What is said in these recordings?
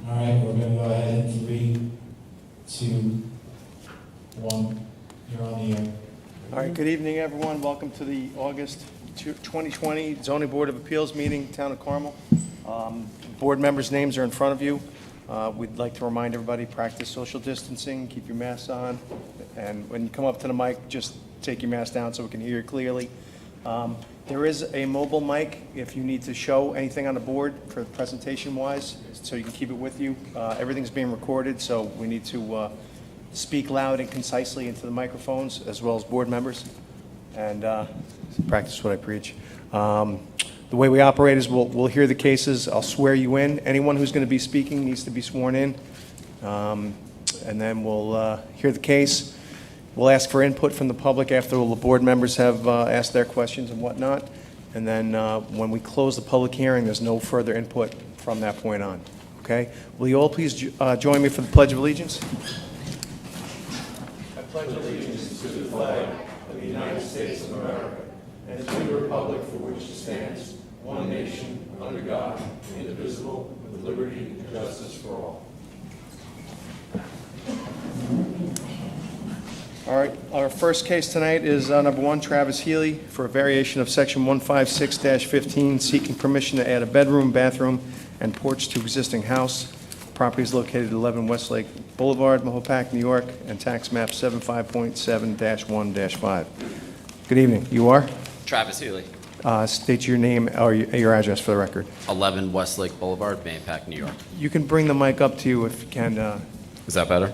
All right, we're going to go ahead in 3, 2, 1. You're on the air. All right, good evening, everyone. Welcome to the August 2020 Zoning Board of Appeals meeting, Town of Carmel. Board members' names are in front of you. We'd like to remind everybody, practice social distancing, keep your masks on, and when you come up to the mic, just take your mask down so we can hear you clearly. There is a mobile mic if you need to show anything on the board for presentation-wise, so you can keep it with you. Everything's being recorded, so we need to speak loud and concisely into the microphones, as well as board members, and practice what I preach. The way we operate is we'll hear the cases. I'll swear you in. Anyone who's going to be speaking needs to be sworn in, and then we'll hear the case. We'll ask for input from the public after all the board members have asked their questions and whatnot, and then when we close the public hearing, there's no further input from that point on. Okay? Will you all please join me for the Pledge of Allegiance? I pledge allegiance to the flag of the United States of America and to the republic for which it stands, one nation, under God, indivisible, with liberty and justice for all. All right, our first case tonight is number 1, Travis Healy, for a variation of section 156-15, seeking permission to add a bedroom, bathroom, and porch to existing house. Property is located at 11 Westlake Boulevard, Mahopac, New York, and tax map 75.7-1-5. Good evening. You are? Travis Healy, State your name or your address for the record. 11 Westlake Boulevard, Mahopac, New York. You can bring the mic up to you if you can. Is that better?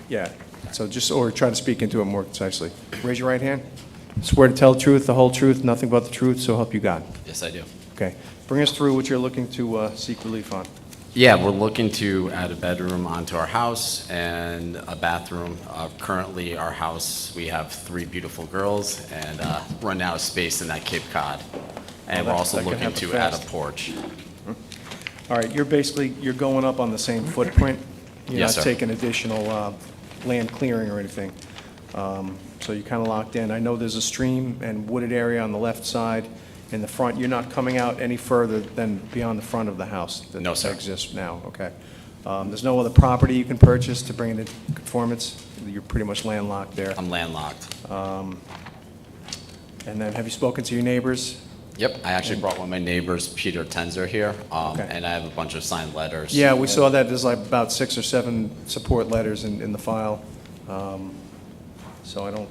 Yeah. So just, or try to speak into it more concisely. Raise your right hand. Swear to tell the truth, the whole truth, nothing but the truth, so help you God. Yes, I do. Okay. Bring us through what you're looking to seek relief on. Yeah, we're looking to add a bedroom onto our house and a bathroom. Currently, our house, we have 3 beautiful girls and run out of space in that Cape Cod. And we're also that could looking happen to add a fast. porch. All right, you're going up on the same footprint. You're Yes, not sir. taking additional land clearing or anything. So you're kind of locked in. I know there's a stream and wooded area on the left side. In the front, you're not coming out any further than beyond the front of the house that No, sir. exists now, okay? There's no other property you can purchase to bring it into conformance? You're pretty much landlocked there. I'm landlocked. And then, have you spoken to your neighbors? Yep, I actually brought one of my neighbors, Peter Tenzer, here, Okay. and I have a bunch of signed letters. Yeah, we saw that. There's like about 6 or 7 support letters in the file. So I don't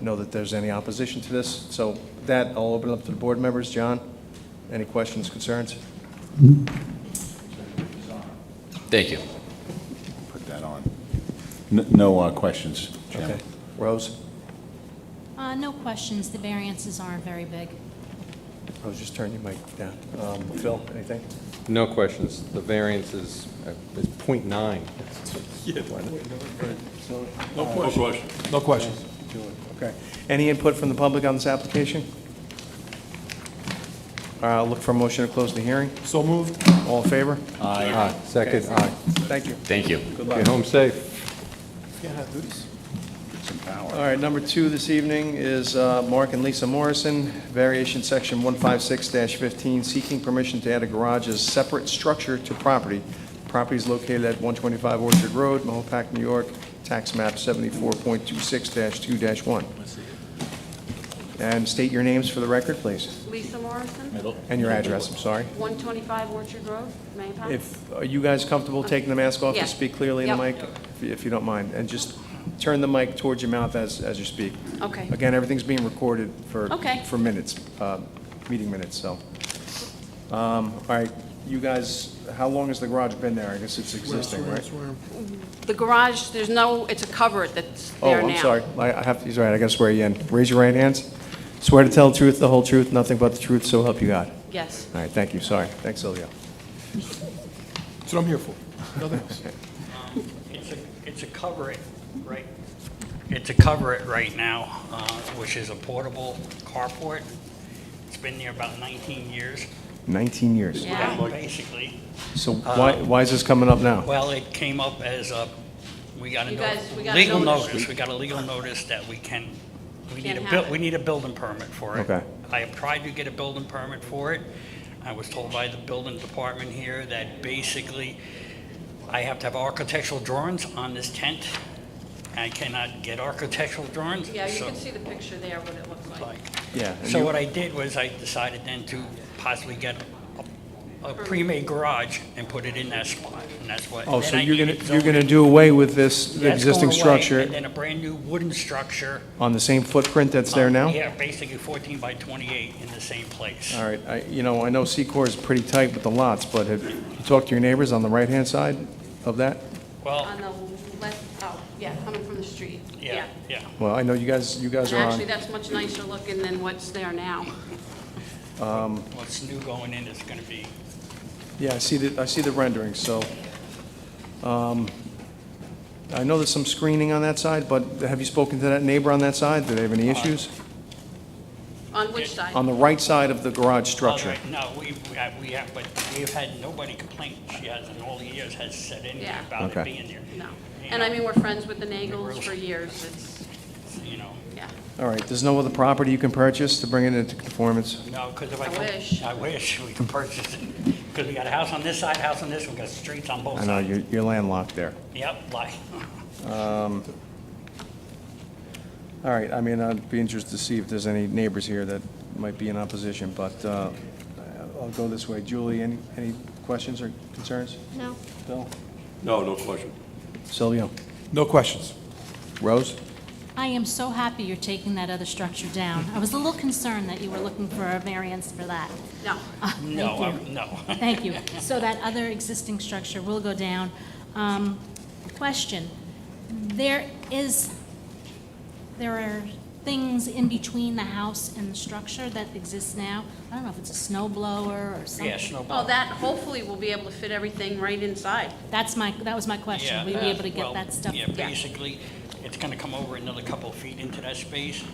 know that there's any opposition to this. So that, I'll open it up to the board members. John, any questions, concerns? Thank you. Put that on. No questions, Jim. Okay. Rose? No questions. The variances aren't very big. Rose, just turn your mic down. Phil, anything? No questions. The variance is 0.9. No questions. Okay. Any input from the public on this application? I'll look for a motion to close the hearing. So moved. All in favor? Aye. Second, aye. Thank you. Thank you. Good luck. Get home safe. Some power. All right, number 2 this evening is Mark and Lisa Morrison, variation section 156-15, seeking permission to add a garage as separate structure to property. Property is located at 125 Orchard Road, Mahopac, New York, tax map 74.26-2-1. And state your names for the record, please, Lisa Morrison, and your address, I'm sorry. 125 Orchard Road, Mahopac. Are you guys comfortable taking the mask off Yeah. to speak clearly in the Yep. mic, if you don't mind? And just turn the mic towards your mouth as you speak. Okay. Again, everything's being recorded Okay. for minutes, meeting minutes, so. All right, you guys, how long has the garage been there? I guess it's existing, right? The garage, it's a cover that's Oh, there now. I'm sorry. He's right, I gotta swear you in. Raise your right hands. Swear to tell the truth, the whole truth, nothing but the truth, so help you God. Yes. All right, thank you, sorry. Thanks, Silvio. That's what I'm here for. Nothing else. It's a cover it, right? It's a cover it right now, which is a portable carport. It's been there about 19 years. 19 years. Yeah. Basically. So why is this coming up now? Well, it came up as we got You a guys- we got a legal notice. notice. We got a legal notice that we need Can't have it. we need a building permit for it. Okay. I have tried to get a building permit for it. I was told by the building department here that basically I have to have architectural drawings on this tent. I cannot get architectural drawings. Yeah, you so- can see the picture there, what it looks like. Yeah. and So you- what I did was I decided then to possibly get a pre-made garage and put it in that spot, and that's what. Oh, then so I you're needed gonna zoning. do away with this That's existing going away, structure And then a brand-new wooden structure. on the same footprint that's there now? Yeah, basically 14 by 28 in the same place. All right, I know Secor is pretty tight with the lots, but have you talked to your neighbors on the right-hand side of that? Well, On the left, oh, yeah, coming from the street. yeah, yeah. Well, I know you guys And are actually, on, that's much nicer looking than what's there now. What's new going in is gonna be, yeah, I see the renderings, so, I know there's some screening on that side, but have you spoken to that neighbor on that side? Do they have any issues? On which side? On the right side of the garage structure? all right, no, we have, but we've had nobody complain. She has, in all the years, has said anything Yeah. about it Okay. being there. No. You And I know, mean, we're friends with the Nagels for years. It's, You know, yeah. All right, there's no other property you can purchase to bring it into conformance? no, because if I I go. wish. I wish we could purchase it, because we got a house on this side, house on this, we got streets on both I know, sides. you're landlocked there. Yep, like, All right, I mean, I'd be interested to see if there's any neighbors here that might be in opposition, but I'll go this way. Julie, any questions or concerns? No. Bill? No question. Silvio? No questions. Rose? I am so happy you're taking that other structure down. I was a little concerned that you were looking for a variance for that. No. no, Thank you. no. Thank you. So that other existing structure will go down. Question, there are things in between the house and the structure that exists now? I don't know if it's a snow blower or something. Yeah, snow Well, that hopefully will be able to fit everything right inside. That was my question. Yeah, Will you be able to well, get that stuff? Yeah, basically, it's gonna come over another couple of feet into that space.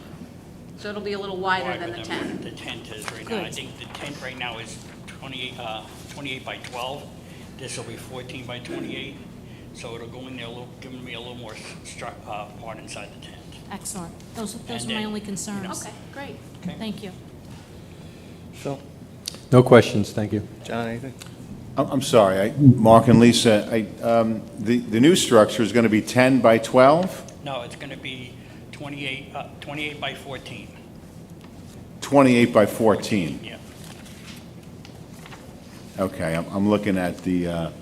So it'll be a little wider than the what tent. The tent is right now. I Good. think the tent right now is 28 by 12. This will be 14 by 28. So it'll go in there, giving me a little more part inside the tent. Excellent. Those And are my then- only concerns. Okay, great. Thank you. Phil? No questions, thank you. John, anything? I'm sorry, Mark and Lisa, the new structure is going to be 10 by 12? No, it's gonna be 28 by 14. 28 by 14? Yeah. Okay, I'm looking at the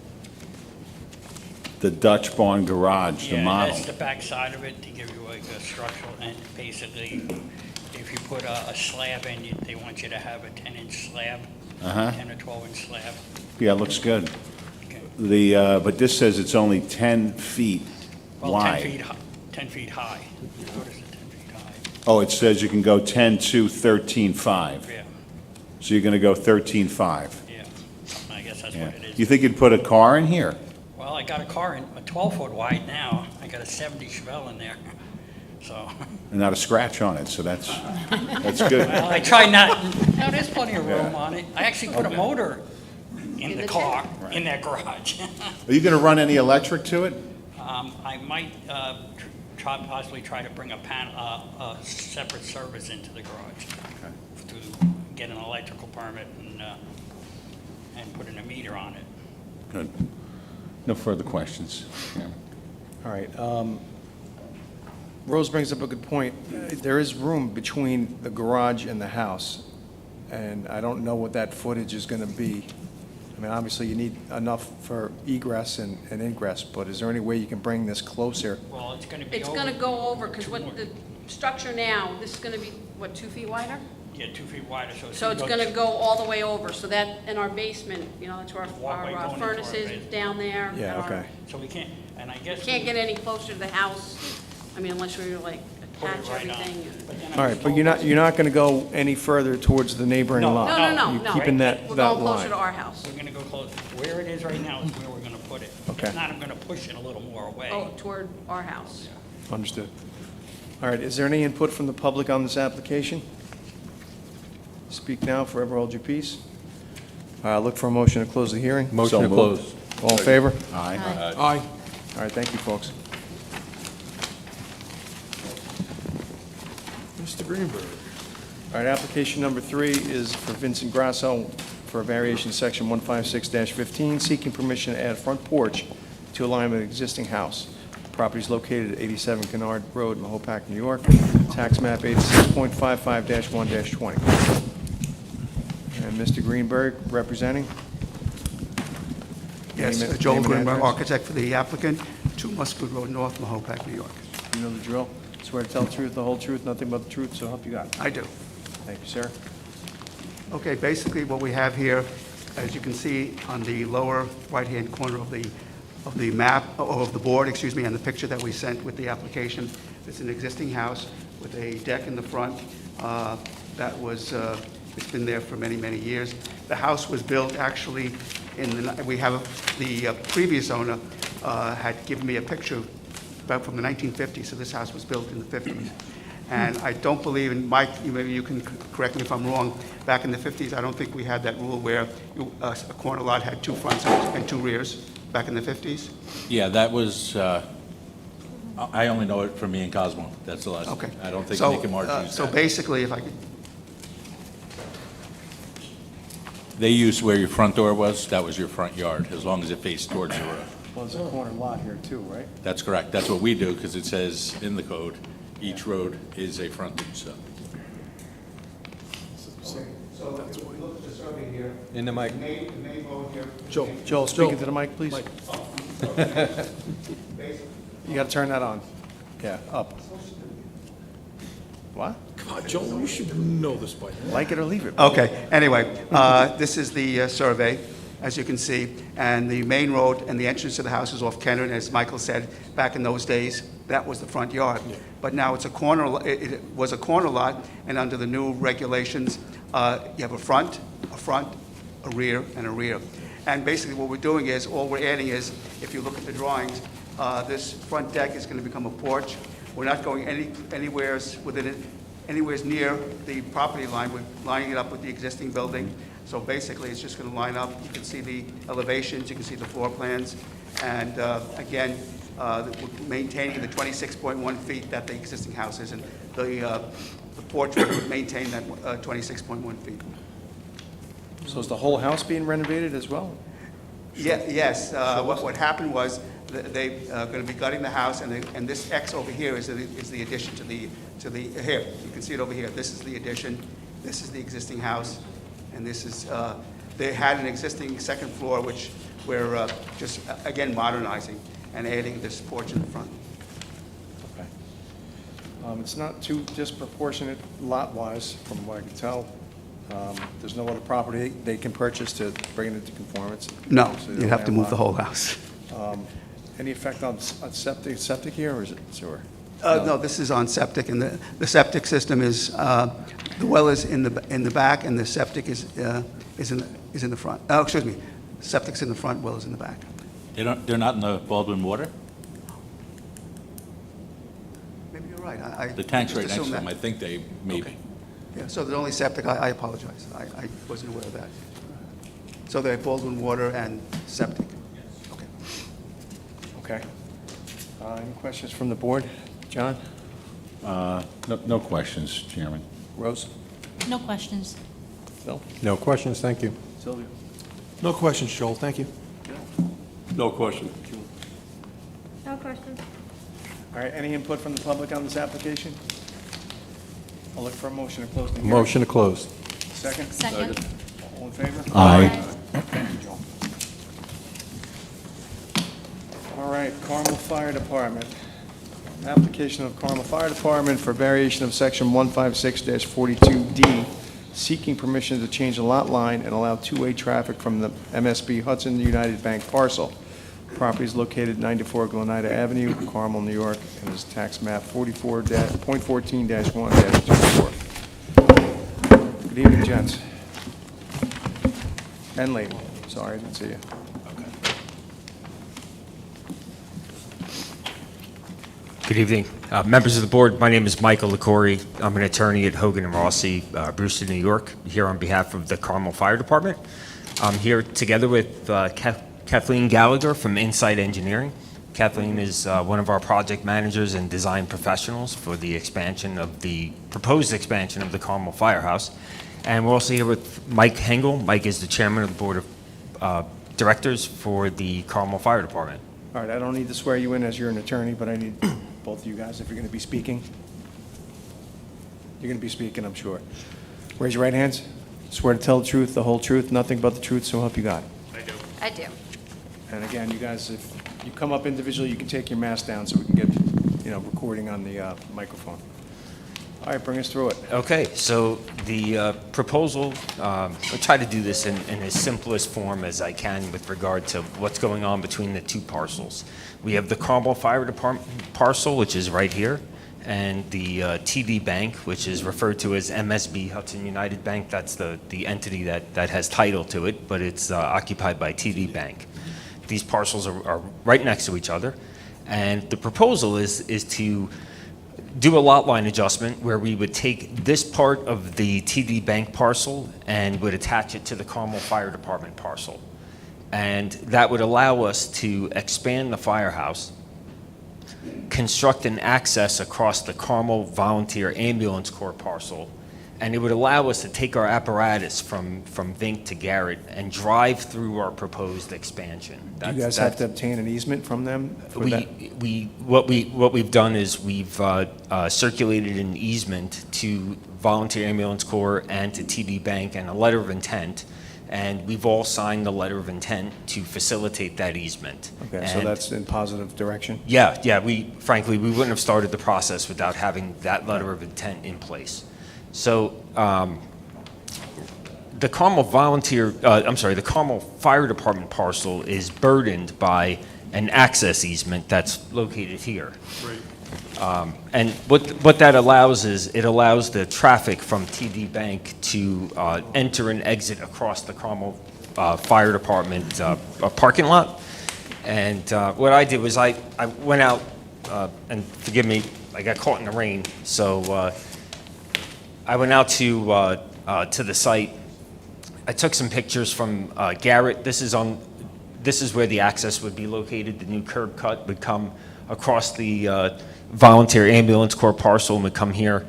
Dutch Barn Garage, the Yeah, model. that's the back side of it to give you like a structural, and basically, if you put a slab in, they want you to have a 10-inch slab, 10 or 12-inch slab. Yeah, it looks good. Okay. But this says it's only 10 feet Well, wide. 10 feet high. What is it, 10 feet high? Oh, it says you can go 10 to 13.5. Yeah, So you're going to go 13.5. yeah. I guess that's Yeah. what it is. You think you'd put a car in here? Well, I got a car in, a 12-foot wide now. I got a 70 Chevelle in there, so. And not a scratch on it, so that's good. Well, I try not, no, there's plenty of room on it. I actually put a motor in In the the car, in that garage. Are you going to run any electric to it? I might possibly try to bring a separate service into the garage to get an electrical permit and put in a meter on it. Good. No further questions. Yeah. All right. Rose brings up a good point. There is room between the garage and the house, and I don't know what that footage is going to be. I mean, obviously, you need enough for egress and ingress, but is there any way you can bring this closer? Well, it's going to be It's over. gonna go over, because what the structure now, this is gonna be, what, 2 feet wider? Yeah, 2 feet wider, so So it's gonna go all the way over, so that, in our basement, you know, that's where Walkway our going into our furnace is basement. down there. Yeah, and our- okay. So we can't, and I guess. Can't get any closer to the house, I mean, unless we were like Put it attach right on. everything. But then I All was right, but told- you're not going to go any further towards the neighboring No, lot? No, You're no. keeping that We're that going closer line? to our house. We're gonna go close, where it is right now is where we're gonna put it. Okay. If not, I'm gonna push it a little more away. Oh, toward our house. Understood. All right, is there any input from the public on this application? Speak now, forever hold your peace. Look for a motion to close the hearing. Motion to moved. close. All in favor? Aye. Aye. All right, thank you, folks. Mr. Greenberg. All right, application number 3 is for Vincent Grasso for a variation section 156-15, seeking permission to add a front porch to align with the existing house. Property is located at 87 Kennard Road, Mahopac, New York. Tax map 86.55-1-20. And Mr. Greenberg representing? Yes, Name and- Joel name and Greenberg, address. architect for the applicant, 2 Musgood Road North, Mahopac, New York. You know the drill. Swear to tell the truth, the whole truth, nothing but the truth, so help you God. I do. Thank you, sir. Okay, basically what we have here, as you can see on the lower right-hand corner of the map, or of the board, excuse me, and the picture that we sent with the application, it's an existing house with a deck in the front that was, it's been there for many, many years. The house was built actually we have, the previous owner had given me a picture about from the 1950s, so this house was built in the 50s. And I don't believe, and Mike, maybe you can correct me if I'm wrong, back in the 50s, I don't think we had that rule where a corner lot had 2 fronts and 2 rears, back in the 50s? Yeah, that was, I only know it from me and Cosmo. That's the last. Okay. I don't think So, Nick and Mark used So that. basically, if I could, They used where your front door was, that was your front yard, as long as it faced towards the road. Well, there's a corner lot here too, right? That's correct. That's what we do, because it says in the code, each road is a frontage, so. so if we look at the survey here, In the mic. the main road here. Joel, speak into the mic, please. You got to turn that on. Yeah, up. What? Come on, Joel, you should know this by now. Like it or leave it. Okay, anyway, this is the survey, as you can see, and the main road and the entrance to the house is off Kenner, and as Michael said, back in those days, that was the front yard. But now it's a corner, it was a corner lot, and under the new regulations, you have a front, a rear, and a rear. And basically what we're doing is, all we're adding is, if you look at the drawings, this front deck is going to become a porch. We're not going anywhere near the property line. We're lining it up with the existing building. So basically, it's just going to line up. You can see the elevations, you can see the floor plans. And again, we're maintaining the 26.1 feet that the existing house is, and the porch would maintain that 26.1 feet. So is the whole house being renovated as well? Yes, what happened was, they are going to be gutting the house, and this X over here is the addition to the, here, you can see it over here. This is the addition, this is the existing house, and this is, they had an existing second floor, which we're just, again, modernizing and adding this porch in the front. Okay. It's not too disproportionate lot-wise, from what I can tell. There's no other property they can purchase to bring it into conformance. No, So you'd have to move the landlocked. whole house. Any effect on septic here, or is it sewer? No, this is on septic, and the septic system is, the well is in the back, and the septic is in the front. Oh, excuse me, septic's in the front, well is in the back. They're not in the Baldwin water? Maybe you're right. I The tank's just right next to assumed them. that. I think they, maybe. Okay. Yeah, so there's only septic, I apologize, I wasn't aware of that. So they have Baldwin water and septic? Okay. Okay. Any questions from the board? John? No questions, Chairman. Rose? No questions. Phil? No questions, thank you. Sylvia? No questions, Joel, thank you. No question. No question. All right, any input from the public on this application? I'll look for a motion to close the hearing. Motion to close. Second? Second. All in favor? Aye. Thank you, Joel. All right, Carmel Fire Department. Application of Carmel Fire Department for variation of section 156-42D, seeking permission to change the lot line and allow two-way traffic from the MSB Hudson United Bank parcel. Property is located 94 Glenida Avenue, Carmel, New York, and is tax map 44.14-1-24. Good evening, gents. And lady. Sorry, I didn't see you. Good evening. Members of the board, my name is Michael LaCourie. I'm an attorney at Hogan and Rossi, Brewster, New York, here on behalf of the Carmel Fire Department. I'm here together with Kathleen Gallagher from Insight Engineering. Kathleen is one of our project managers and design professionals for the proposed expansion of the Carmel Firehouse. And we're also here with Mike Hengel. Mike is the chairman of the board of directors for the Carmel Fire Department. All right, I don't need to swear you in as you're an attorney, but I need both of you guys, if you're going to be speaking. You're going to be speaking, I'm sure. Raise your right hands. Swear to tell the truth, the whole truth, nothing but the truth, so help you God. I do. And again, you guys, if you come up individually, you can take your mask down so we can get, recording on the microphone. All right, bring us through it. Okay, so the proposal, I'll try to do this in as simplest form as I can with regard to what's going on between the two parcels. We have the Carmel Fire Department parcel, which is right here, and the TD Bank, which is referred to as MSB, Hudson United Bank. That's the entity that has title to it, but it's occupied by TD Bank. These parcels are right next to each other, and the proposal is to do a lot line adjustment where we would take this part of the TD Bank parcel and would attach it to the Carmel Fire Department parcel. And that would allow us to expand the firehouse, construct an access across the Carmel Volunteer Ambulance Corps parcel, and it would allow us to take our apparatus from Vink to Garrett and drive through our proposed expansion. Do you guys have to obtain an easement from them for that? What we've done is we've circulated an easement to Volunteer Ambulance Corps and to TD Bank and a letter of intent, and we've all signed the letter of intent to facilitate that easement. Okay, so that's in positive direction? Yeah, frankly, we wouldn't have started the process without having that letter of intent in place. So the Carmel the Carmel Fire Department parcel is burdened by an access easement that's located here. Right. And what that allows is it allows the traffic from TD Bank to enter and exit across the Carmel Fire Department parking lot. And what I did was I went out, and forgive me, I got caught in the rain, so I went out to the site. I took some pictures from Garrett. This is where the access would be located. The new curb cut would come across the Volunteer Ambulance Corps parcel and would come here.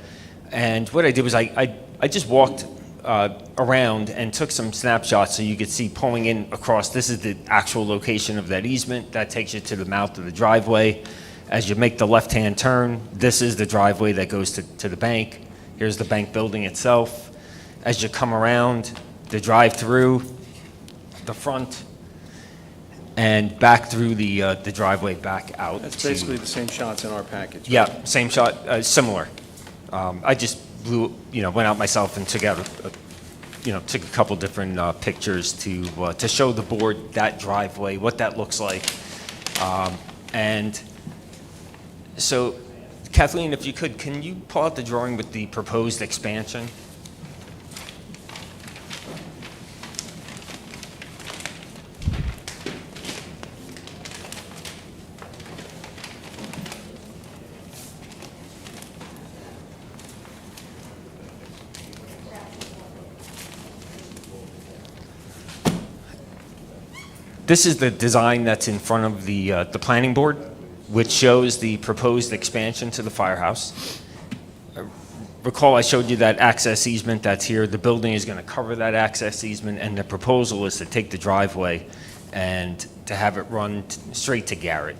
And what I did was I just walked around and took some snapshots so you could see pulling in across. This is the actual location of that easement. That takes you to the mouth of the driveway. As you make the left-hand turn, this is the driveway that goes to the bank. Here's the bank building itself. As you come around, the drive-through, the front, and back through the driveway back out. That's basically the same shots in our package. Right? Yeah, same shot, similar. I just went out myself and took out took a couple different pictures to show the board that driveway, what that looks like. And so, Kathleen, if you could, can you pull out the drawing with the proposed expansion? This is the design that's in front of the planning board, which shows the proposed expansion to the firehouse. Recall I showed you that access easement that's here. The building is going to cover that access easement, and the proposal is to take the driveway and to have it run straight to Garrett.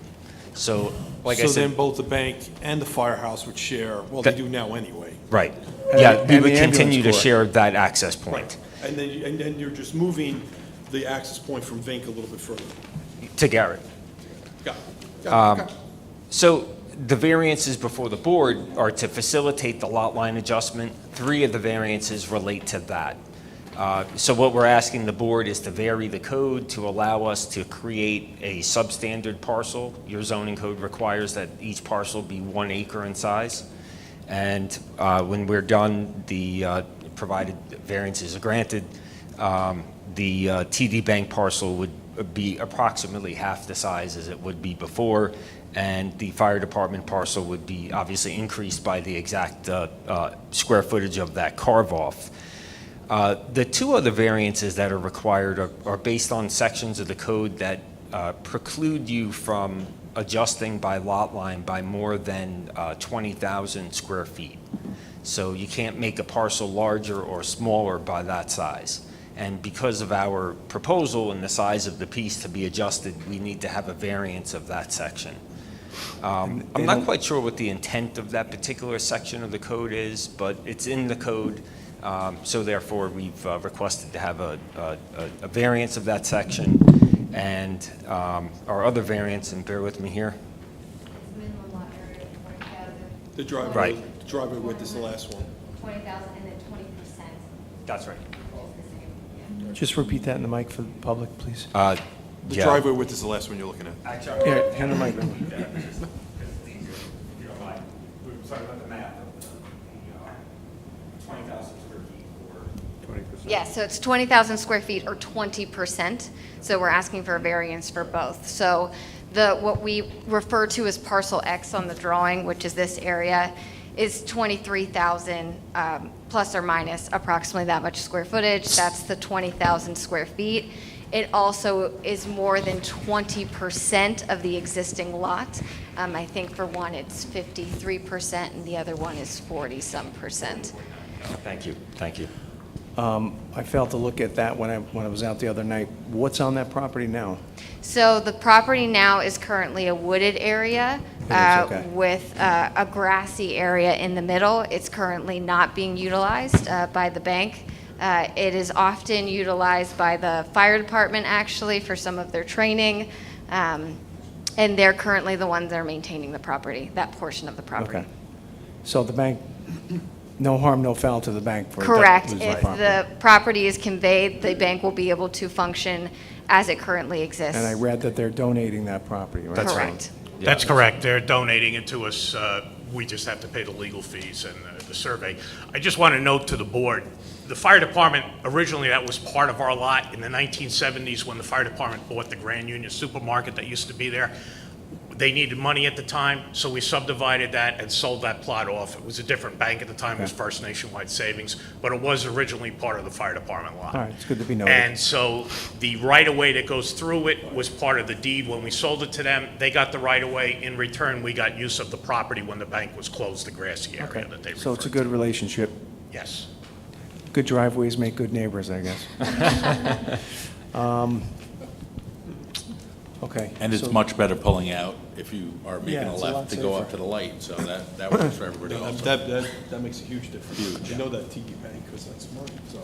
So, like I So said, then both the bank and the firehouse would share, well, they do now anyway. right. And Yeah, the- we and would the ambulance continue to corps. share that access point And then you're just moving the access point from Vink a little bit further. to Garrett. Got it. Okay. So the variances before the board are to facilitate the lot line adjustment. 3 of the variances relate to that. So what we're asking the board is to vary the code to allow us to create a substandard parcel. Your zoning code requires that each parcel be 1 acre in size. And when we're done, provided variances are granted, the TD Bank parcel would be approximately half the size as it would be before, and the fire department parcel would be obviously increased by the exact square footage of that carve-off. The 2 other variances that are required are based on sections of the code that preclude you from adjusting by lot line by more than 20,000 square feet. So you can't make a parcel larger or smaller by that size. And because of our proposal and the size of the piece to be adjusted, we need to have a variance of that section. I'm not quite sure what the intent of that particular section of the code is, but it's in the code, so therefore we've requested to have a variance of that section. And our other variance, and bear with me here. Minimum lot area, 20,000. The driveway, Right. the driveway width is the last one. 20,000 and then 20%. That's right. Both the same. Yeah. Just repeat that in the mic for the public, please. The Yeah. driveway width is the last one you're looking at. Here, hand the mic over. Sorry about the math of the 20,000 square feet or... Yeah, so it's 20,000 square feet or 20%. So we're asking for a variance for both. So what we refer to as parcel X on the drawing, which is this area, is 23,000 plus or minus approximately that much square footage. That's the 20,000 square feet. It also is more than 20% of the existing lot. I think for one, it's 53%, and the other one is 40-some percent. Thank you, thank you. I failed to look at that when I was out the other night. What's on that property now? So the property now is currently a wooded area okay. with a grassy area in the middle. It's currently not being utilized by the bank. It is often utilized by the fire department, actually, for some of their training. And they're currently the ones that are maintaining the property, that portion of the property. Okay. So the bank, no harm, no foul to the bank for Correct. losing If property. the property is conveyed, the bank will be able to function as it currently exists. And I read that they're donating that property, right? Correct. That's correct. They're donating it to us. We just have to pay the legal fees and the survey. I just want to note to the board, the fire department, originally that was part of our lot in the 1970s when the fire department bought the Grand Union Supermarket that used to be there. They needed money at the time, so we subdivided that and sold that plot off. It was a different bank at the time, it was First Nationwide Savings, but it was originally part of the fire department lot. All right, it's good to be noted. And so the right-of-way that goes through it was part of the deed when we sold it to them. They got the right-of-way. In return, we got use of the property when the bank was closed, the grassy area Okay, that they referred to. so it's a good relationship. Yes. Good driveways make good neighbors, I guess. Okay. And it's so- much better pulling out if you are making Yeah, a it's a lot left to go up safer. to the light, so that works for everybody No, also. that makes a huge difference. You know that Tiki Bank, because that's money, so.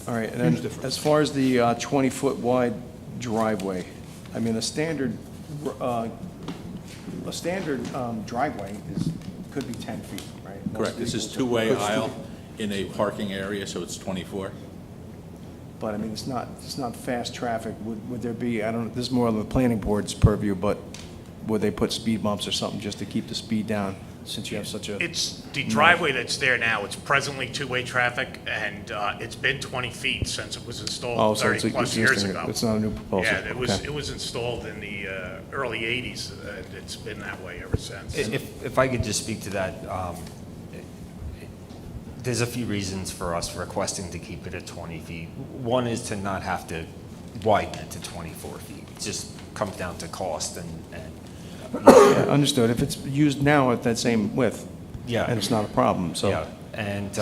All right, and Huge then difference. as far as the 20-foot wide driveway, I mean, a standard driveway could be 10 feet, right? Most Correct, this is vehicles are- two-way aisle in a parking area, so it's 24. But I mean, it's not fast traffic. Would there be, I don't know, this is more of the planning board's purview, but would they put speed bumps or something just to keep the speed down, since you have such a... It's the driveway that's there now. It's presently two-way traffic, and it's been 20 feet since it was Oh, installed so it's 30-plus years existing. ago. It's not a new proposal. Yeah, Okay. it was installed in the early 80s, and it's been that way ever since. If I could just speak to that, there's a few reasons for us requesting to keep it at 20 feet. One is to not have to widen it to 24 feet. It just comes down to cost and Yeah, understood. If it's used now at that same width, Yeah. and it's not a problem, so... yeah. And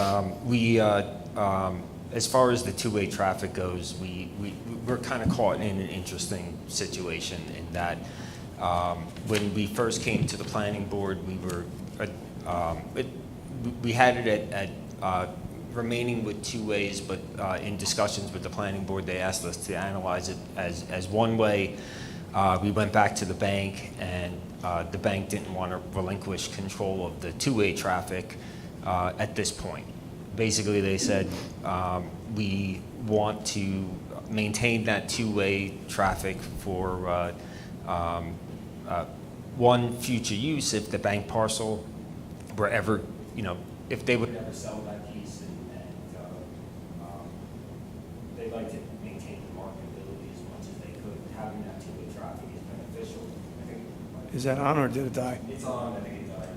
as far as the two-way traffic goes, we're kind of caught in an interesting situation in that when we first came to the planning board, we had it at remaining with two ways, but in discussions with the planning board, they asked us to analyze it as one way. We went back to the bank, and the bank didn't want to relinquish control of the two-way traffic at this point. Basically, they said, we want to maintain that two-way traffic for one, future use if the bank parcel were ever, if they would ever sell that piece, and they'd like to maintain the marketability as much as they could. Having that two-way traffic is beneficial. I think Is that on, or did it die? it's on, I think it died.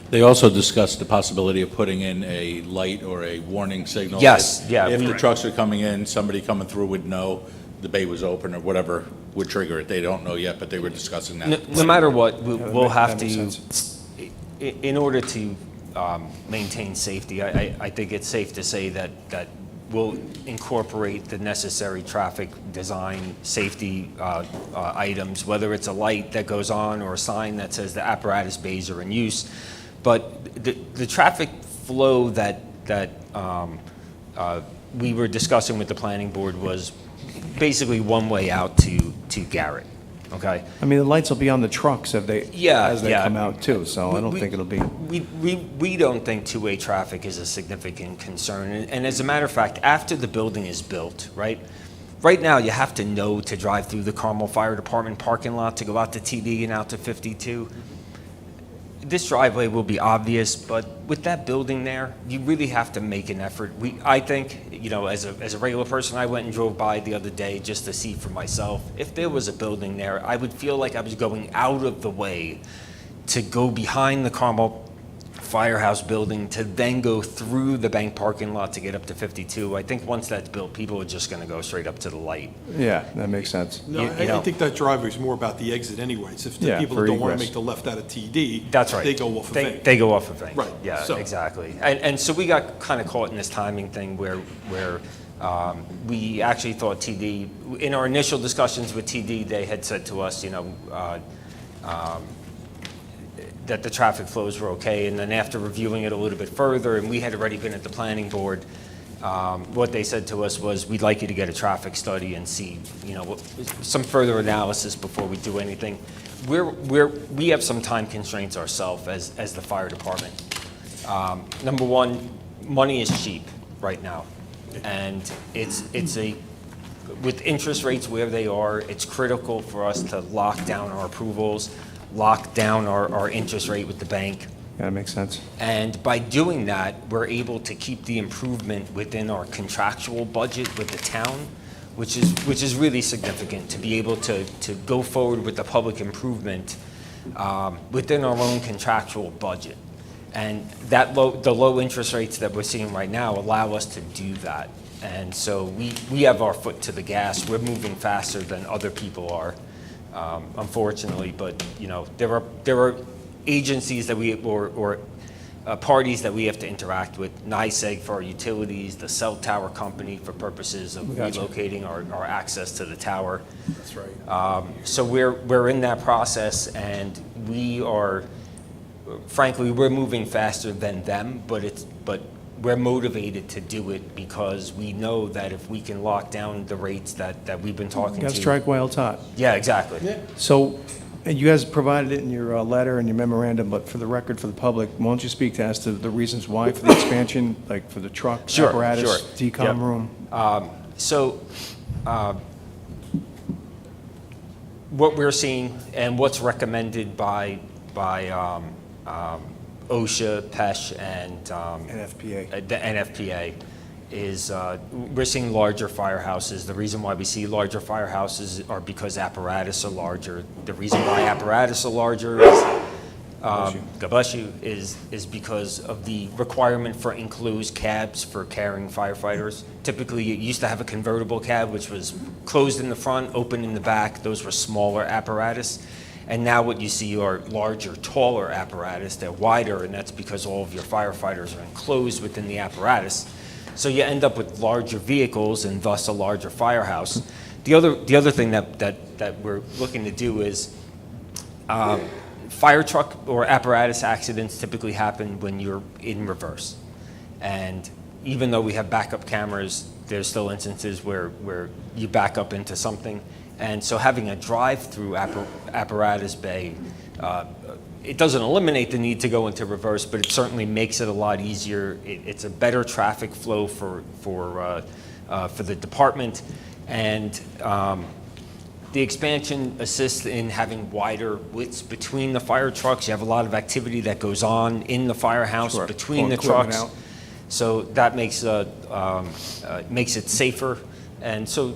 They also discussed the possibility of putting in a light or a warning signal. Yes, yeah. If the trucks are coming in, somebody coming through would know the bay was open or whatever would trigger it. They don't know yet, but they were discussing that. No matter what, that we'll makes have to, sense. in order to maintain safety, I think it's safe to say that will incorporate the necessary traffic design, safety items, whether it's a light that goes on or a sign that says the apparatus bays are in use. But the traffic flow that we were discussing with the planning board was basically one way out to Garrett, okay? I mean, the lights will be on the trucks as they Yeah. come out too, so I don't think it'll be. We don't think two-way traffic is a significant concern. And as a matter of fact, after the building is built, right? Right now, you have to know to drive through the Carmel Fire Department parking lot to go out to TD and out to 52. This driveway will be obvious, but with that building there, you really have to make an effort. I think, you know, as a regular person, I went and drove by the other day just to see for myself. If there was a building there, I would feel like I was going out of the way to go behind the Carmel Firehouse building to then go through the bank parking lot to get up to 52. I think once that's built, people are just going to go straight up to the light. Yeah, that makes sense. No, You know- I think that driveway is more about the exit anyways. If the Yeah, people for don't want to egress. make the left out of TD, That's right. they go off of Vink. They go off of Vink. Right, Yeah, so- exactly. And so we got kind of caught in this timing thing where we actually thought TD, in our initial discussions with TD, they had said to us, you know, that the traffic flows were okay. And then after reviewing it a little bit further, and we had already been at the planning board, what they said to us was, we'd like you to get a traffic study and see, you know, some further analysis before we do anything. We have some time constraints ourselves as the fire department. Number one, money is cheap right now. And with interest rates where they are, it's critical for us to lock down our approvals, lock down our interest rate with the bank. Yeah, that makes sense. And by doing that, we're able to keep the improvement within our contractual budget with the town, which is really significant, to be able to go forward with the public improvement within our own contractual budget. And the low interest rates that we're seeing right now allow us to do that. And so we have our foot to the gas. We're moving faster than other people are, unfortunately. But, you know, there are agencies that or parties that we have to interact with. NYSEG for our utilities, the cell tower company for purposes of relocating our access to the tower. That's right. So we're in that process, and we are, frankly, we're moving faster than them, but we're motivated to do it because we know that if we can lock down the rates that we've been talking to. Got to strike while it's hot. Yeah, exactly. So, and you guys provided it in your letter and your memorandum, but for the record, for the public, won't you speak to as to the reasons why for the expansion, like for the truck, Sure, apparatus, sure. decom Yep. room? What we're seeing and what's recommended by OSHA, PESH, and NFPA. the NFPA is we're seeing larger firehouses. The reason why we see larger firehouses are because apparatus are larger. The reason why apparatus are larger is God bless you, is because of the requirement for enclosed cabs for carrying firefighters. Typically, you used to have a convertible cab, which was closed in the front, open in the back. Those were smaller apparatus. And now what you see are larger, taller apparatus. They're wider, and that's because all of your firefighters are enclosed within the apparatus. So you end up with larger vehicles and thus a larger firehouse. The other thing that we're looking to do is fire truck or apparatus accidents typically happen when you're in reverse. And even though we have backup cameras, there's still instances where you back up into something. And so having a drive-through apparatus bay, it doesn't eliminate the need to go into reverse, but it certainly makes it a lot easier. It's a better traffic flow for the department. And the expansion assists in having wider widths between the fire trucks. You have a lot of activity that goes on in the firehouse between the trucks. So that makes it safer. And so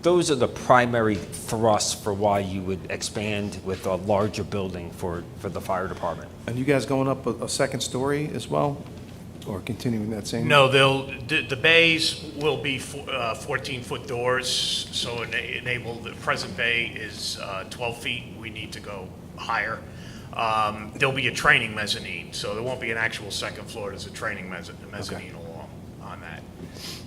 those are the primary thrusts for why you would expand with a larger building for the fire department. And you guys going up a second story as well, or continuing that same? No, the bays will be 14-foot doors, so the present bay is 12 feet. We need to go higher. There'll be a training mezzanine, so there won't be an actual second floor. There's a training mezzanine along on that.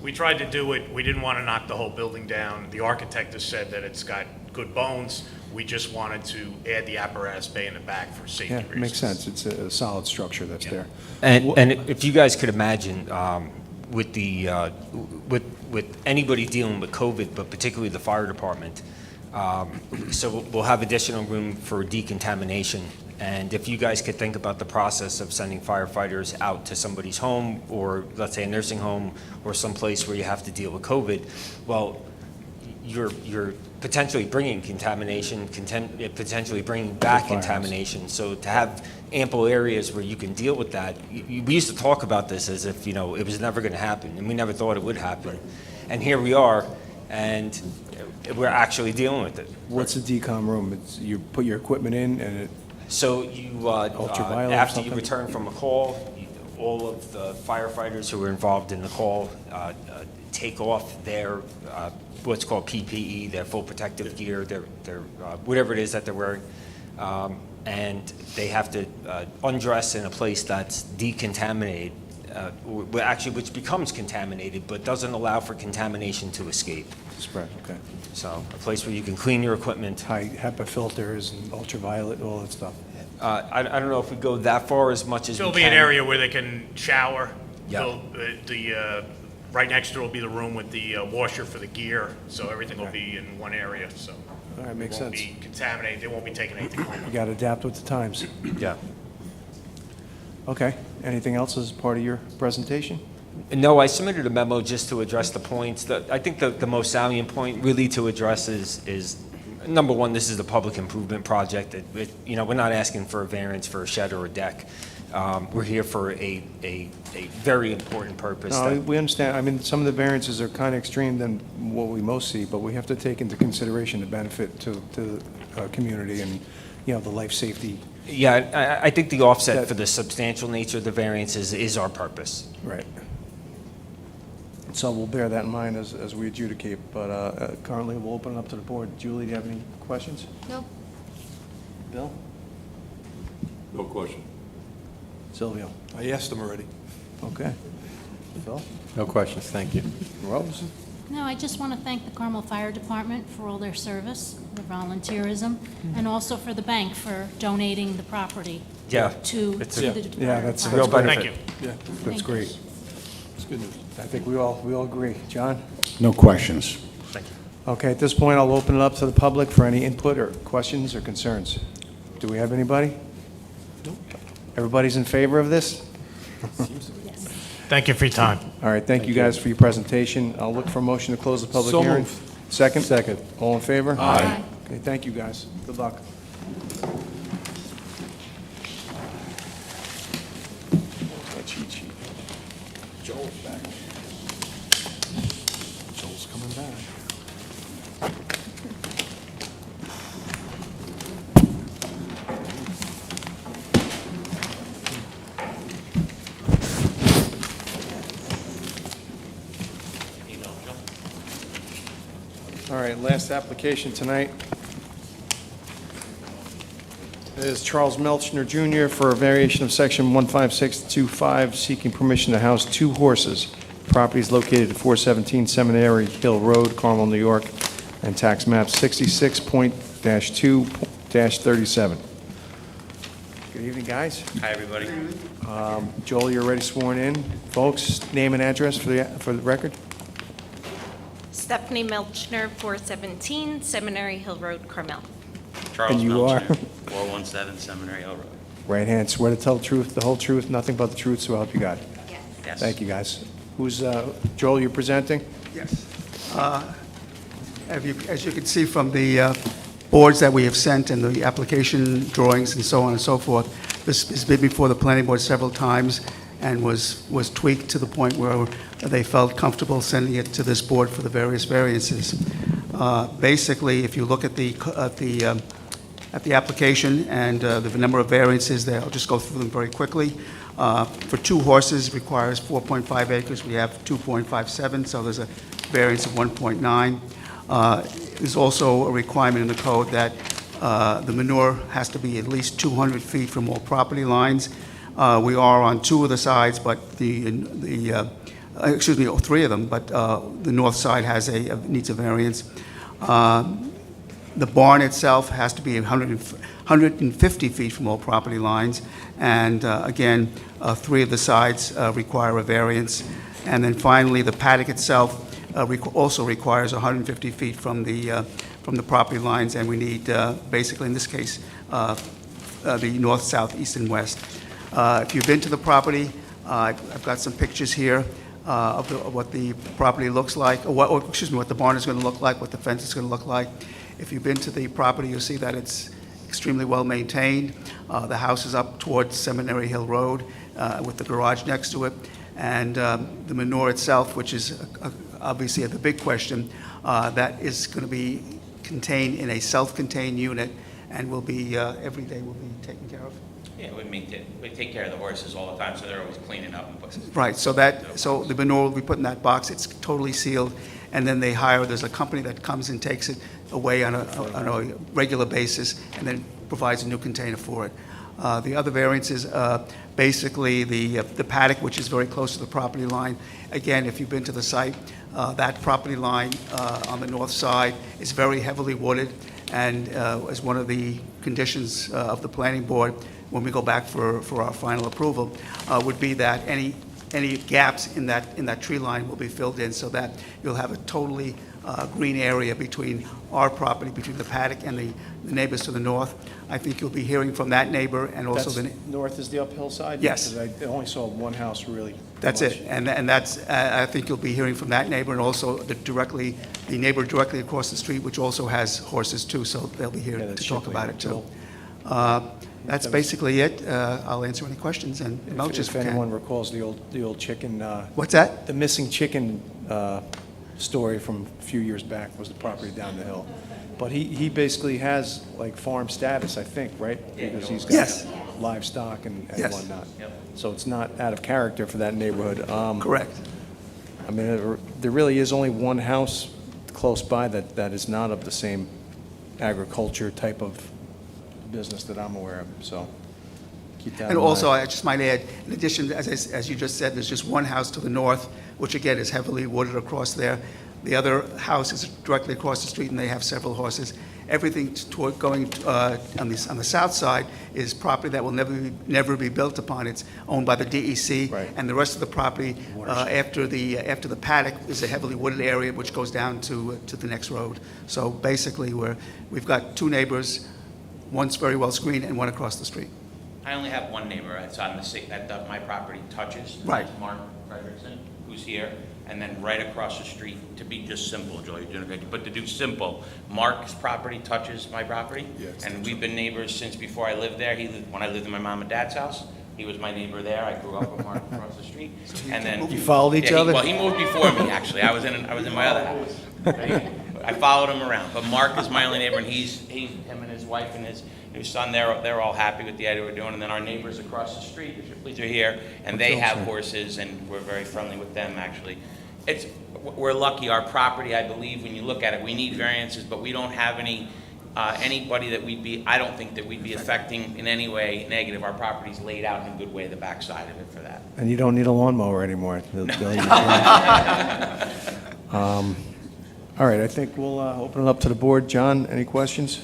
We tried to do it, we didn't want to knock the whole building down. The architect has said that it's got good bones. We just wanted to add the apparatus bay in the back for safety Yeah, reasons. it makes sense. It's a solid structure that's there. And if you guys could imagine, with the, with anybody dealing with COVID, but particularly the fire department, so we'll have additional room for decontamination. And if you guys could think about the process of sending firefighters out to somebody's home, or let's say a nursing home, or someplace where you have to deal with COVID, well, you're potentially bringing contamination, potentially bringing back contamination. So to have ample areas where you can deal with that, we used to talk about this as if, it was never going to happen, and we never thought it would happen. And here we are, and we're actually dealing with it. What's a decom room? It's, you put your equipment in and it, So you, Ultraviolet or after you something? return from a call, all of the firefighters who were involved in the call take off their what's called PPE, their full protective gear, their whatever it is that they're wearing, and they have to undress in a place that's decontaminated, which becomes contaminated, but doesn't allow for contamination to escape. spread, okay. So a place where you can clean your equipment. High HEPA filters and ultraviolet, all that stuff. I don't know if we go that far as much as we There'll can. be an area where they can shower. Yeah. Right next to it will be the room with the washer for the gear, so everything will be in one area, so. All right, makes sense. It won't be contaminated, they won't be taking anything home. You got to adapt with the times. Yeah. Okay. Anything else as part of your presentation? No, I submitted a memo just to address the points. I think the most salient point really to address is, number one, this is a public improvement project. We're not asking for a variance for a shed or a deck. We're here for a very important purpose. No, we understand. I mean, some of the variances are kind of extreme than what we most see, but we have to take into consideration the benefit to the community and, the life safety. Yeah, I think the offset for the substantial nature of the variances is our purpose. Right. So we'll bear that in mind as we adjudicate, but currently we'll open it up to the board. Julie, do you have any questions? No. Bill? No question. Silvio? I asked them already. Okay. Phil? No questions, thank you. Rose? No, I just want to thank the Carmel Fire Department for all their service, their volunteerism, and also for the bank for donating the property Yeah. to the fire That's department. great. Thank you. Yeah, that's Thank you. great. It's good news. I think we all agree. John? No questions. Thank you. Okay, at this point, I'll open it up to the public for any input or questions or concerns. Do we have anybody? Everybody's in favor of this? Yes. Thank you for your time. All right, thank you guys for your presentation. I'll look for a motion to close the public So hearing. moved. Second? Second. All in favor? Aye. Okay, thank you, guys. Good luck. Cheat sheet. Joel's back. Joel's coming back. All right, last application tonight is Charles Melchner Jr. for a variation of section 15625, seeking permission to house 2 horses. Property is located at 417 Seminary Hill Road, Carmel, New York, and tax map 66.2-37. Good evening, guys. Hi, everybody. Joel, you're already sworn in. Folks, name and address for the record. Stephanie Melchner, 417 Seminary Hill Road, Carmel. Charles And you Melchner, are? 417 Seminary Hill Road. Right hand, swear to tell the truth, the whole truth, nothing but the truth, so help you God. Yes. Thank you, guys. Who's, Joel, you're presenting? Yes. As you can see from the boards that we have sent and the application drawings and so on and so forth, this has been before the planning board several times and was tweaked to the point where they felt comfortable sending it to this board for the various variances. Basically, if you look at the application and the number of variances there, I'll just go through them very quickly. For 2 horses requires 4.5 acres. We have 2.57, so there's a variance of 1.9. There's also a requirement in the code that the manure has to be at least 200 feet from all property lines. We are on 2 of the sides, but the excuse me, all three of them, but the north side needs a variance. The barn itself has to be 150 feet from all property lines, and again, three of the sides require a variance. And then finally, the paddock itself also requires 150 feet from the property lines, and we need, basically in this case, the north, south, east, and west. If you've been to the property, I've got some pictures here of what the property looks like, or what the barn is going to look like, what the fence is going to look like. If you've been to the property, you'll see that it's extremely well maintained. The house is up towards Seminary Hill Road with the garage next to it. And the manure itself, which is obviously the big question, that is going to be contained in a self-contained unit and will be, every day will be taken care of. Yeah, we take care of the horses all the time, so they're always cleaning up and putting. Right, so the manure will be put in that box, it's totally sealed, and then there's a company that comes and takes it away on a regular basis and then provides a new container for it. The other variances, basically the paddock, which is very close to the property line. Again, if you've been to the site, that property line on the north side is very heavily wooded, and as one of the conditions of the planning board, when we go back for our final approval, would be that any gaps in that tree line will be filled in, so that you'll have a totally green area between our property, between the paddock and the neighbors to the north. I think you'll be hearing from that neighbor and also North is the uphill side? Yes. Because I only saw one house really. That's it, and that's, I think you'll be hearing from that neighbor and also the neighbor directly across the street, which also has horses too, so they'll be here to talk about it too. That's basically it. I'll answer any questions, and Mel just If anyone recalls the old chicken. What's that? The missing chicken story from a few years back was the property down the hill. But he basically has like farm status, I think, right? Because he's got livestock and whatnot. So it's not out of character for that neighborhood. Correct. I mean, there really is only one house close by that is not of the same agriculture type of business that I'm aware of, so keep that in And mind. also, I just might add, in addition, as you just said, there's just one house to the north, which again is heavily wooded across there. The other house is directly across the street, and they have several horses. Everything toward going on the south side is property that will never be built upon. It's owned by the DEC, and the rest of the property after the paddock is a heavily wooded area, which goes down to the next road. So basically, we've got two neighbors. One's very well screened and one across the street. I only have one neighbor that's on that my property touches. Right. That's Mark Frederickson, who's here. And then right across the street, to be just simple, Joel, you're doing a great job, but to do simple, Mark's property touches my property. Yes. And we've been neighbors since before I lived there. When I lived in my mom and dad's house, he was my neighbor there. I grew up with Mark across the street. And then You followed each other? Well, he moved before me, actually. I was in my other house. I followed him around, but Mark is my only neighbor, and him and his wife and his son, they're all happy with the idea we're doing. And then our neighbors across the street, the Shipleys are here, and they have horses, and we're very friendly with them, actually. We're lucky. Our property, I believe, when you look at it, we need variances, but we don't have anybody that I don't think that we'd be affecting in any way negative. Our property's laid out in a good way, the backside of it for that. And you don't need a lawnmower anymore. All right, I think we'll open it up to the board. John, any questions?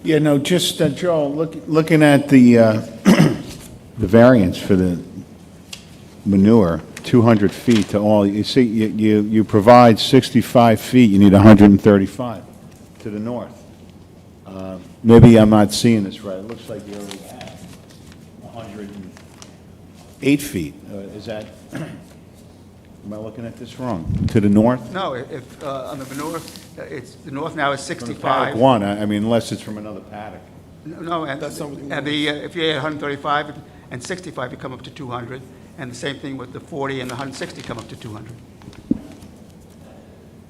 Yeah, no, just, Joel, looking at the the variance for the manure, 200 feet to all, you see, you provide 65 feet, you need 135 to the north. Maybe I'm not seeing this right. It looks like you already have 108 feet. Is that, am I looking at this wrong? To the north? No, if on the manure, the north now is From 65. paddock one, I mean, unless it's from another paddock. No, and if you add 135 and 65, you come up to 200, and the same thing with the 40 and the 160 come up to 200.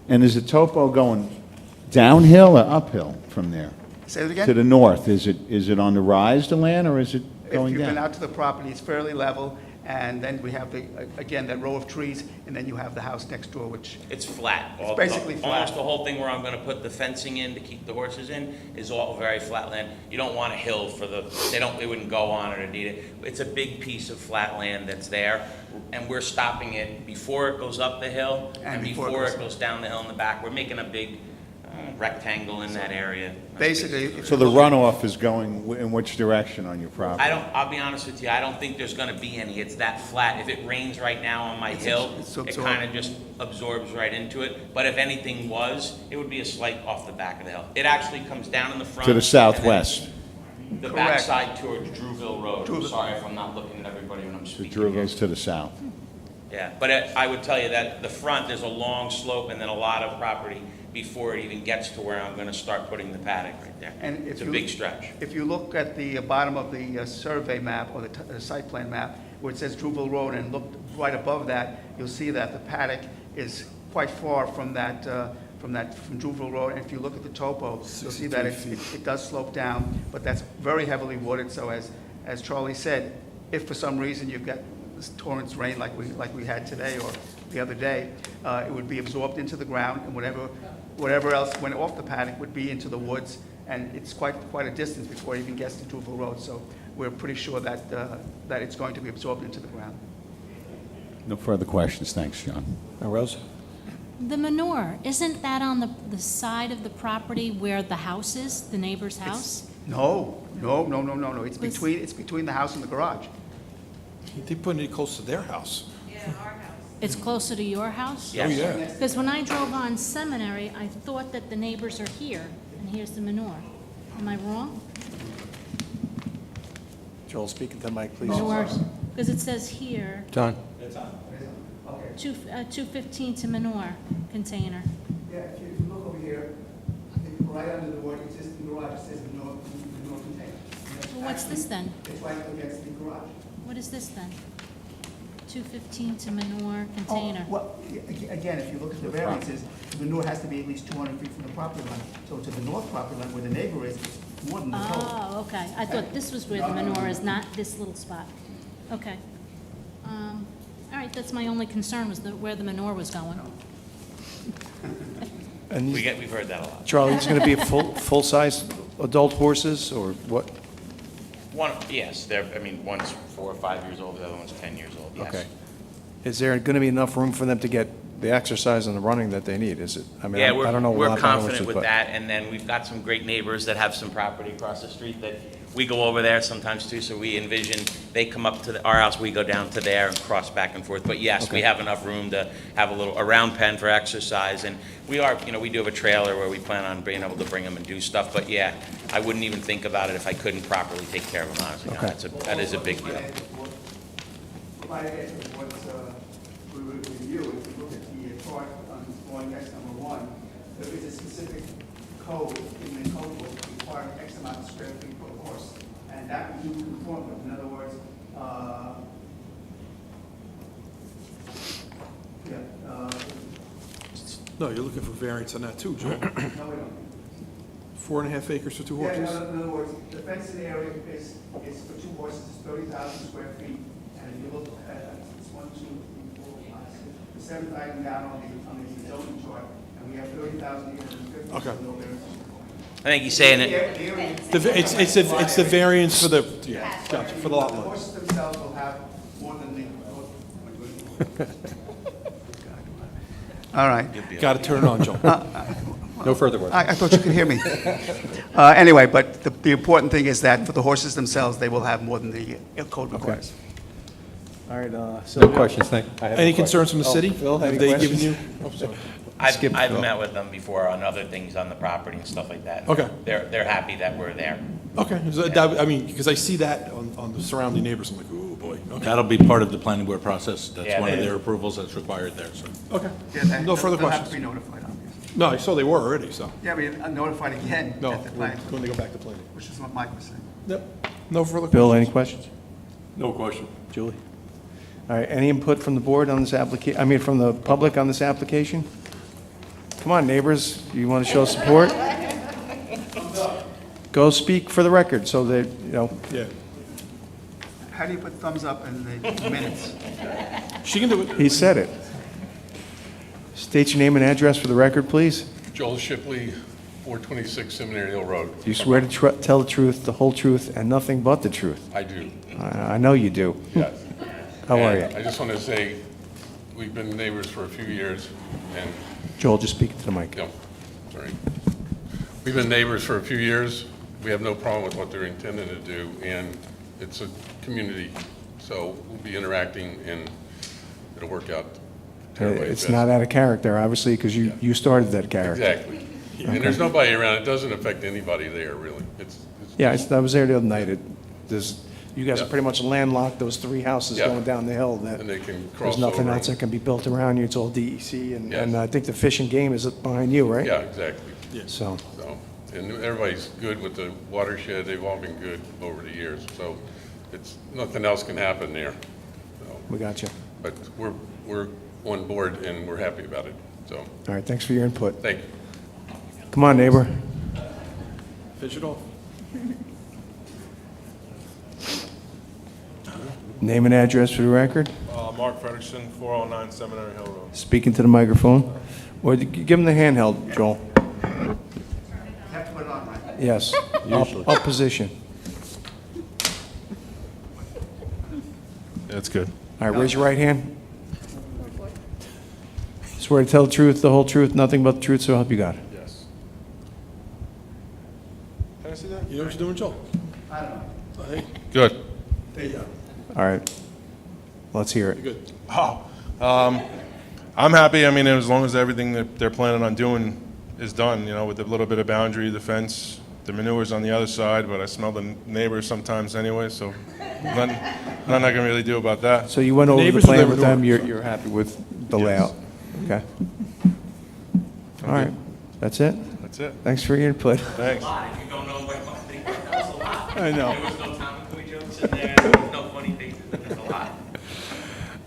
And is the topo going downhill or uphill from there? Say it again? To the north, is it on the rise, the land, or is it If going you've been down? out to the property, it's fairly level, and then we have again, that row of trees, and then you have the house next door, which, It's flat. It's basically flat. Almost the whole thing where I'm gonna put the fencing in to keep the horses in is all very flat land. You don't want a hill for they wouldn't go on it or need it. It's a big piece of flat land that's there, and we're stopping it before it goes up the hill and before it goes down the hill in the back. We're making a big rectangle in that area. basically. So the runoff is going in which direction on your property? I'll be honest with you, I don't think there's gonna be any. It's that flat. If it rains right now on my hill, it's it absorbed. kinda just absorbs right into it. But if anything was, it would be a slight off the back of the hill. It actually comes down in the front. To the and then southwest? The Correct. backside towards Drewville Road. I'm sorry if I'm not looking at everybody when I'm The speaking. Drew goes to the south. Yeah, but I would tell you that the front, there's a long slope and then a lot of property before it even gets to where I'm gonna start putting the paddock right there. And if It's a you- big stretch. If you look at the bottom of the survey map or the site plan map, where it says Drewville Road, and look right above that, you'll see that the paddock is quite far from from Drewville Road. And if you look at the topo, you'll see that it does slope down, but that's very heavily wooded. So as Charlie said, if for some reason you've got this torrential rain like we had today or the other day, it would be absorbed into the ground, and whatever else went off the paddock would be into the woods, and it's quite a distance before it even gets to Drewville Road. So we're pretty sure that it's going to be absorbed into the ground. No further questions. Thanks, John. Rose? The manure, isn't that on the side of the property where the house is, the neighbor's house? No. It's between the house and the garage. They put it close to their house. It's closer to your house? Oh, yeah. Because when I drove on Seminary, I thought that the neighbors are here, and here's the manure. Am I wrong? Joel, speak into the mic, please. Manure, because it says here, John? 215 to manure container. Yeah, if you look over here, right under the word existing garage, it says the north container. Well, what's this then? It's right against the garage. What is this then? 215 to manure container. Oh, well, again, if you look at the variances, the manure has to be at least 200 feet from the property line. So to the north property line where the neighbor is, it's more than the total. Oh, okay. I thought this was where the manure is, not this little spot. Okay. All right, that's my only concern, was where the manure was going. And We've heard that a lot. Charlie, these going to be full-size adult horses, or what? Yes, one's 4 or 5 years old, the other one's 10 years old, yes. Okay. Is there going to be enough room for them to get the exercise and the running that they need? Is it, I mean, Yeah, I don't know a lot we're about confident horses, with but- that, and then we've got some great neighbors that have some property across the street that we go over there sometimes too, so we envision they come up to our house, we go down to there and cross back and forth. But yes, we Okay. have enough room to have a round pen for exercise, and we do have a trailer where we plan on being able to bring them and do stuff, but yeah, I wouldn't even think about it if I couldn't properly take care of them, honestly. Okay. That is a big deal. My answer is what's, we would review, if you look at the chart on drawing X number 1, there is a specific code in the code book requiring X amount of square feet per horse, and that we do conform with. In other words, No, you're looking for variance on that too, Joe. no, we don't. 4.5 acres for 2 Yeah, horses. in other words, the fencing area is for 2 horses, is 30,000 square feet, and if you look at, it's 1, 2, 3, 4, 5, 6, the 7th item down on the zoning chart, and we have 30,850. Okay. So no variance. I think he's saying it. It's the variance for the, yeah, gotcha, for the lot The line. horses themselves will have more than the. All right. Got to turn it on, Joe. No further words. I thought you could hear me. Anyway, but the important thing is that for the horses themselves, they will have more than the code requires. All right, No Sylvia? questions, thank you. Any concerns from the city? Phil, Have any they given questions? you? Oh, sorry. Skip I've Phil. met with them before on other things on the property and stuff like that. Okay. They're happy that we're there. Okay, I mean, because I see that on the surrounding neighbors, I'm like, oh, boy. Okay. That'll be part of the planning board process. That's Yeah, one of they- their approvals that's required there, so. Okay. Yeah, No further they'll have to questions? be notified, obviously. No, I saw they were already, so. Yeah, I mean, notified again No, at the planning, when they go back to planning. which is what Mike was saying. Yep. No further questions. Bill, any questions? No question. Julie? All right, any input from the board on this from the public on this application? Come on, neighbors, you want to show support? Go speak for the record, so that, Yeah. How do you put thumbs up in the minutes? She can do it. He said it. State your name and address for the record, please. Joel Shipley, 426 Seminary Hill Road. Do you swear to tell the truth, the whole truth, and nothing but the truth? I do. I know you do. Yes. How are And you? I just want to say, we've been neighbors for a few years, and, Joel, just speak to the mic. no, sorry. We've been neighbors for a few years. We have no problem with what they're intending to do, and it's a community, so we'll be interacting, and it'll work out. to everybody's It's best. not out of character, obviously, because you started that character. Exactly. And there's nobody around. It doesn't affect anybody there, really. Yeah, I was there the other night. You guys are Yeah. pretty much landlocked, those three houses Yeah. going down the hill. And they can There's cross nothing over else them. that can be built around you. It's all DEC, Yes. and I think the Fish and Game is behind you, right? Yeah, exactly. So, And everybody's good with the watershed, they've all been good over the years, so nothing else can happen there. we got you. But we're on board and we're happy about it, so, All right, thanks for your input. thank you. Come on, neighbor. Finish it off. Name and address for the record. Mark Frederickson, 409 Seminary Hill Road. Speaking to the microphone. Or give him the handheld, Joel. Have to put it on, right? Yes. Usually. Up position. That's good. All right, raise your right hand. Swear to tell the truth, the whole truth, nothing but the truth, so help you God. Yes. Can I see that? You know what you're doing, Joel? I don't know. Hey, Good. there you go. All right. Let's hear it. You're good. I'm happy. I mean, as long as everything that they're planning on doing is done, with a little bit of boundary, the fence, the manure's on the other side, but I smell the neighbors sometimes anyway, so nothing I can really do about that. So you went over the Neighbors or plan they with were them, doing- you're happy with the Yes. layout? Okay. All right, that's it? That's it. Thanks for your input. Thanks. You don't know what my thing, that's a lot. I know. There was no Tom and Quinn jokes in there, there was no funny things, there's a lot.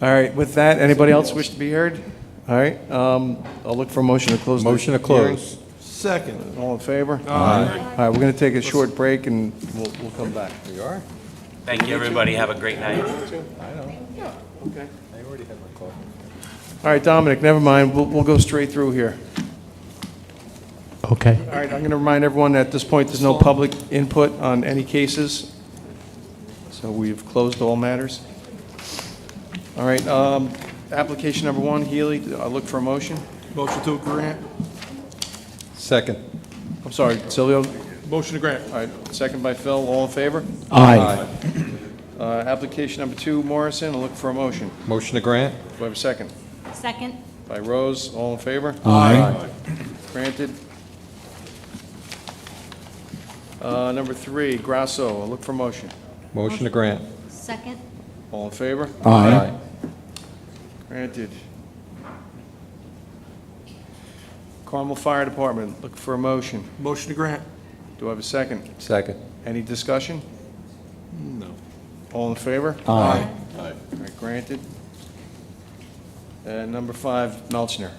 All right, with that, anybody else wish to be heard? All right, I'll look for a motion to close the Motion to hearing. close. Second. All in favor? All right, we're going to take a short break and we'll come back. We are? Thank you, everybody, have a great night. I know. Okay. I already had my coffee. All right, Dominic, never mind, we'll go straight through here. Okay. All right, I'm going to remind everyone that at this point, there's no public input on any cases, so we've closed all matters. All right, application number 1, Healy, I'll look for a motion. Motion to grant. Second. I'm sorry, Silvio? Motion to grant. All right, second by Phil, all in favor? Aye. Application number 2, Morrison, I'll look for a motion. Motion to grant? Do I have a second? Second. By Rose, all in favor? Aye. Granted. Number 3, Grasso, I'll look for a motion. Motion to grant? Second. All in favor? Aye. Granted. Carmel Fire Department, look for a motion. Motion to grant. Do I have a second? Second. Any discussion? No. All in favor? Aye. All right, granted. And number 5, Melchner,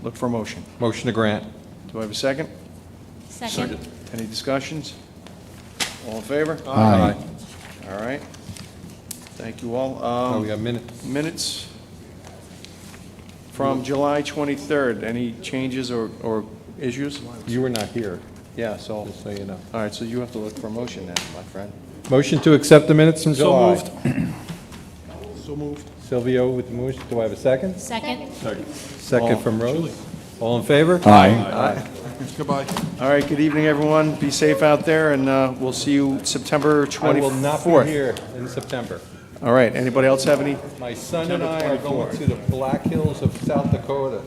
look for a motion. Motion to grant? Do I have a second? Second. Any discussions? All in favor? Aye. All right. Thank you all. Oh, we got minutes. Minutes from July 23rd. Any changes or issues? You were not here, Yeah, so, just so you know. all right, so you have to look for a motion then, my friend. Motion to accept the minutes from So July. moved. So moved. Silvio with the motion. Do I have a second? Second. Second from Rose. All in favor? Aye. Goodbye. All right, good evening, everyone. Be safe out there, and we'll see you September 24th. I will not be here in September. All right, anybody else have any? My son and I are going to the Black Hills of South Dakota.